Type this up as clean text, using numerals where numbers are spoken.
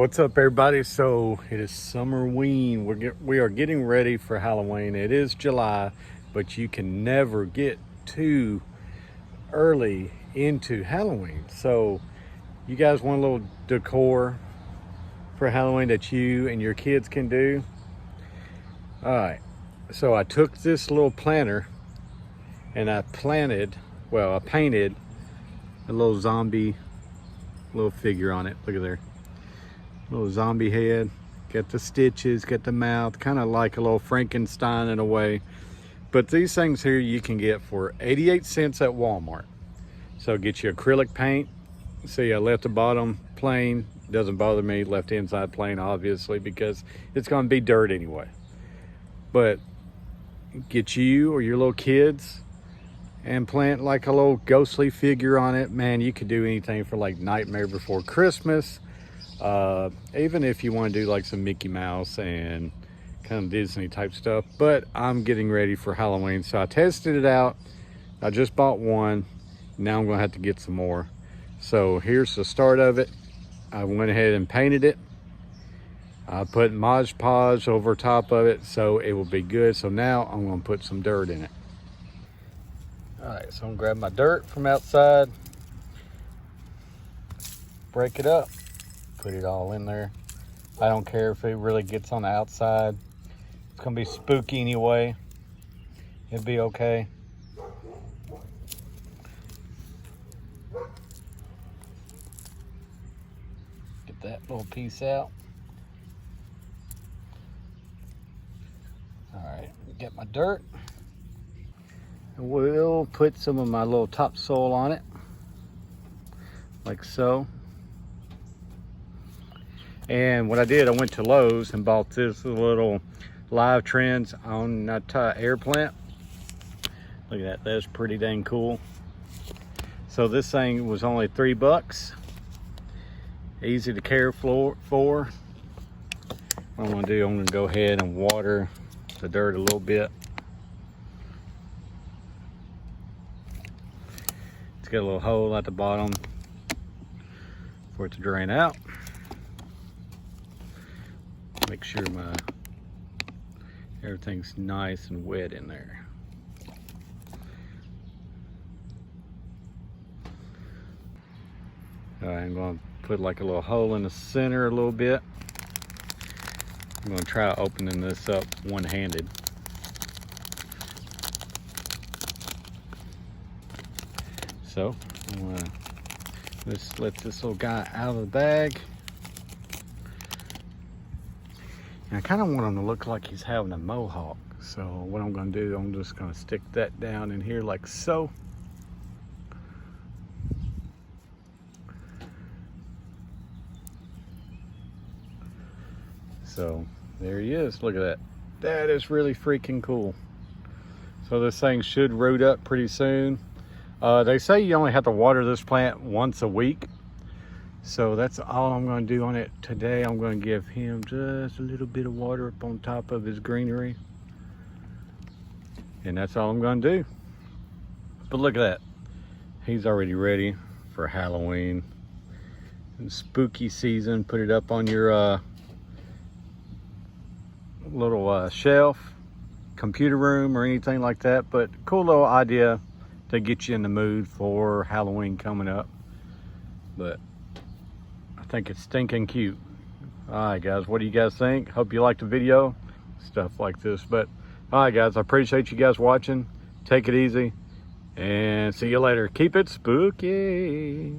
What's up, everybody? So it is Summerween. We are getting ready for Halloween. It is July, but you can never get too early into Halloween. So you guys want a little decor for Halloween that you and your kids can do? All right. So I took this little planter and I painted a little zombie little figure on it. Look at there. Little zombie head, got the stitches, got the mouth, kind of like a little Frankenstein in a way. But these things here you can get for 88 cents at Walmart. So get you acrylic paint. See, I left the bottom plain. Doesn't bother me. Left the inside plain, obviously, because it's going to be dirt anyway. But get you or your little kids and plant like a little ghostly figure on it. Man, you could do anything for like Nightmare Before Christmas. Even if you want to do like some Mickey Mouse and kind of Disney type stuff. But I'm getting ready for Halloween, so I tested it out. I just bought one. Now I'm gonna have to get some more. So here's the start of it. I went ahead and painted it. I put Mod Podge over top of it so it will be good. So now I'm gonna put some dirt in it. All right, so I'm gonna grab my dirt from outside, break it up, put it all in there. I don't care if it really gets on the outside. It's gonna be spooky anyway. It'll be okay. Get that little piece out. All right, get my dirt. We'll put some of my little topsoil on it, like so. And what I did, I went to Lowe's and bought this little Live Trends on that air plant. Look at that, that's pretty dang cool. So this thing was only $3. Easy to care for. What I'm gonna do, I'm gonna go ahead and water the dirt a little bit. It's got a little hole at the bottom for it to drain out. Make sure everything's nice and wet in there. All right, I'm going to put like a little hole in the center a little bit. I'm going to try opening this up one-handed. So I'm going to just let this little guy out of the bag. And I kind of want him to look like he's having a mohawk. So what I'm going to do, I'm just going to stick that down in here like so. So there he is. Look at that. That is really freaking cool. So this thing should root up pretty soon. They say you only have to water this plant once a week. So that's all I'm going to do on it today. I'm going to give him just a little bit of water up on top of his greenery. And that's all I'm going to do. But look at that. He's already ready for Halloween. And spooky season. Put it up on your little shelf, computer room, or anything like that. But cool little idea to get you in the mood for Halloween coming up. But I think it's stinking cute. All right, guys, what do you guys think? Hope you liked the video, stuff like this. But all right, guys, I appreciate you guys watching. Take it easy and see you later. Keep it spooky.